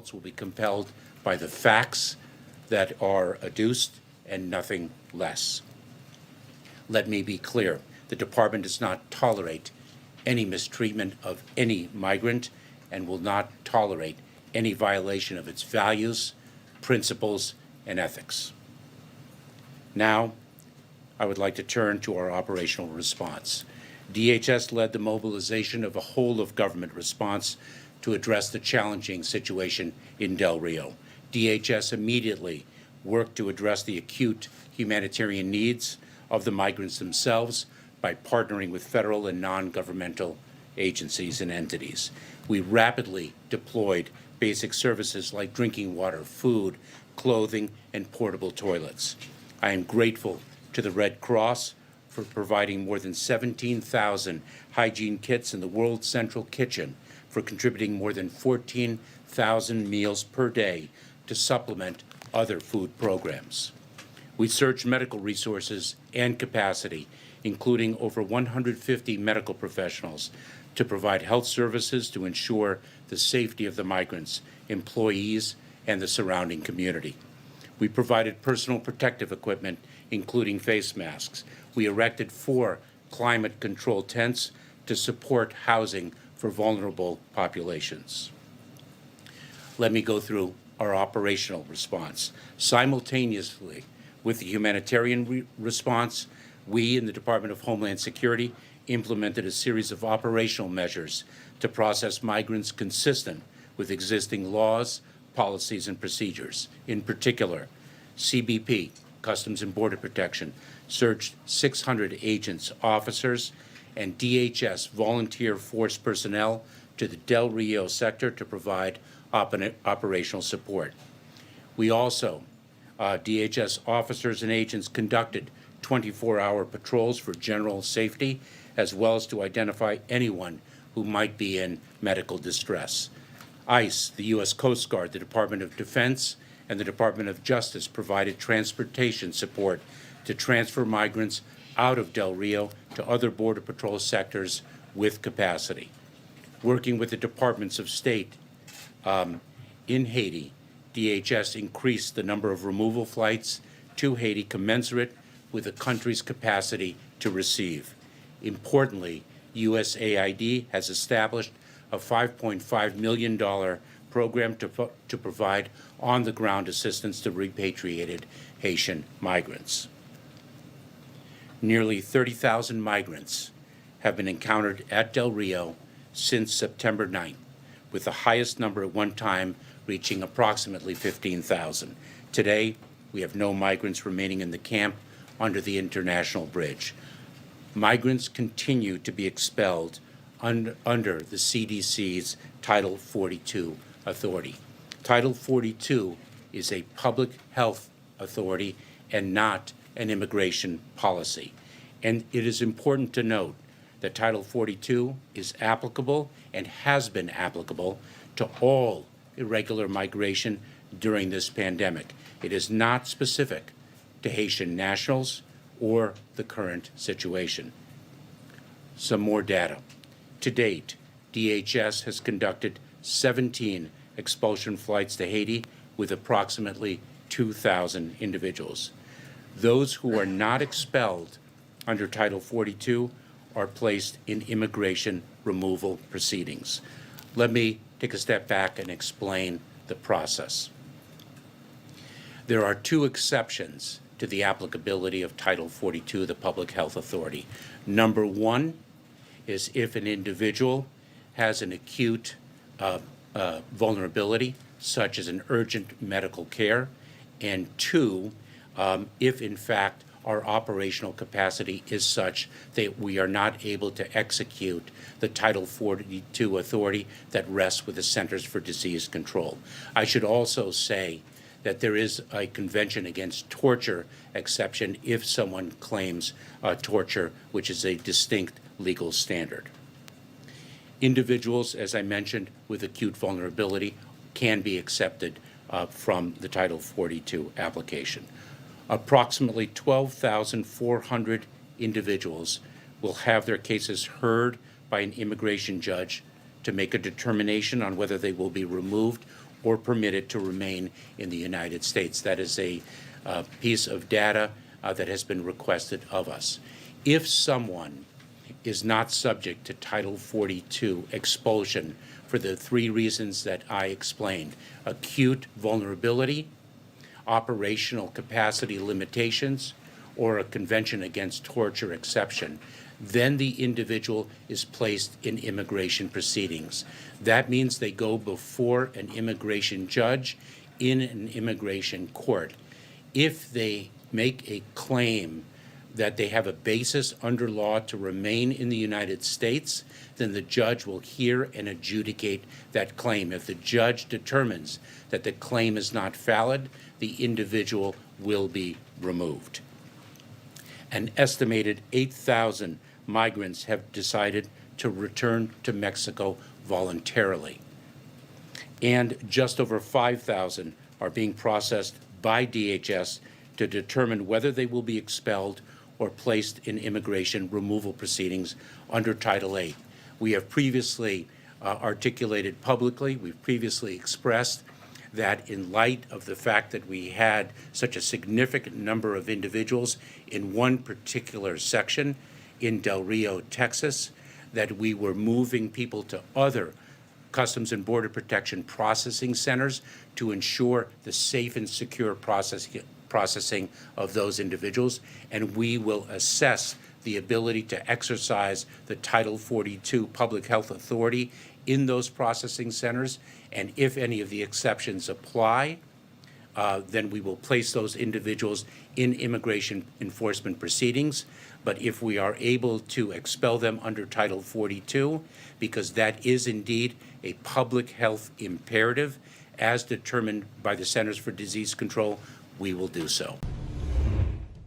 results will be compelled by the facts that are adduced and nothing less. Let me be clear. The Department does not tolerate any mistreatment of any migrant and will not tolerate any violation of its values, principles, and ethics. Now, I would like to turn to our operational response. DHS led the mobilization of a whole-of-government response to address the challenging situation in Del Rio. DHS immediately worked to address the acute humanitarian needs of the migrants themselves by partnering with federal and non-governmental agencies and entities. We rapidly deployed basic services like drinking water, food, clothing, and portable toilets. I am grateful to the Red Cross for providing more than 17,000 hygiene kits in the World Central Kitchen, for contributing more than 14,000 meals per day to supplement other food programs. We surged medical resources and capacity, including over 150 medical professionals, to provide health services to ensure the safety of the migrants, employees, and the surrounding community. We provided personal protective equipment, including face masks. We erected 4 climate-controlled tents to support housing for vulnerable populations. Let me go through our operational response. Simultaneously with the humanitarian response, we in the Department of Homeland Security implemented a series of operational measures to process migrants consistent with existing laws, policies, and procedures. In particular, CBP, Customs and Border Protection, surged 600 agents, officers, and DHS volunteer force personnel to the Del Rio sector to provide operational support. We also, DHS officers and agents conducted 24-hour patrols for general safety, as well as to identify anyone who might be in medical distress. ICE, the U.S. Coast Guard, the Department of Defense, and the Department of Justice provided transportation support to transfer migrants out of Del Rio to other Border Patrol sectors with capacity. Working with the Departments of State in Haiti, DHS increased the number of removal flights to Haiti commensurate with the country's capacity to receive. Importantly, USAID has established a $5.5 million program to provide on-the-ground assistance to repatriated Haitian migrants. Nearly 30,000 migrants have been encountered at Del Rio since September 9th, with the highest number at one time reaching approximately 15,000. Today, we have no migrants remaining in the camp under the international bridge. Migrants continue to be expelled under the CDC's Title 42 authority. Title 42 is a public health authority and not an immigration policy. And it is important to note that Title 42 is applicable and has been applicable to all irregular migration during this pandemic. It is not specific to Haitian nationals or the current situation. Some more data. To date, DHS has conducted 17 expulsion flights to Haiti with approximately 2,000 individuals. Those who are not expelled under Title 42 are placed in immigration removal proceedings. Let me take a step back and explain the process. There are 2 exceptions to the applicability of Title 42, the Public Health Authority. Number 1 is if an individual has an acute vulnerability, such as an urgent medical care, and 2, if in fact our operational capacity is such that we are not able to execute the Title 42 authority that rests with the Centers for Disease Control. I should also say that there is a Convention Against Torture exception if someone claims torture, which is a distinct legal standard. Individuals, as I mentioned, with acute vulnerability can be accepted from the Title 42 application. Approximately 12,400 individuals will have their cases heard by an immigration judge to make a determination on whether they will be removed or permitted to remain in the United States. That is a piece of data that has been requested of us. If someone is not subject to Title 42 expulsion for the three reasons that I explained: acute vulnerability, operational capacity limitations, or a Convention Against Torture exception, then the individual is placed in immigration proceedings. That means they go before an immigration judge in an immigration court. If they make a claim that they have a basis under law to remain in the United States, then the judge will hear and adjudicate that claim. If the judge determines that the claim is not valid, the individual will be removed. An estimated 8,000 migrants have decided to return to Mexico voluntarily, and just over 5,000 are being processed by DHS to determine whether they will be expelled or placed in immigration removal proceedings under Title VIII. We have previously articulated publicly, we've previously expressed that in light of the fact that we had such a significant number of individuals in one particular section in Del Rio, Texas, that we were moving people to other Customs and Border Protection processing centers to ensure the safe and secure processing of those individuals, and we will assess the ability to exercise the Title 42 public health authority in those processing centers, and if any of the exceptions apply, then we will place those individuals in immigration enforcement proceedings. But if we are able to expel them under Title 42, because that is indeed a public health imperative as determined by the Centers for Disease Control, we will do so.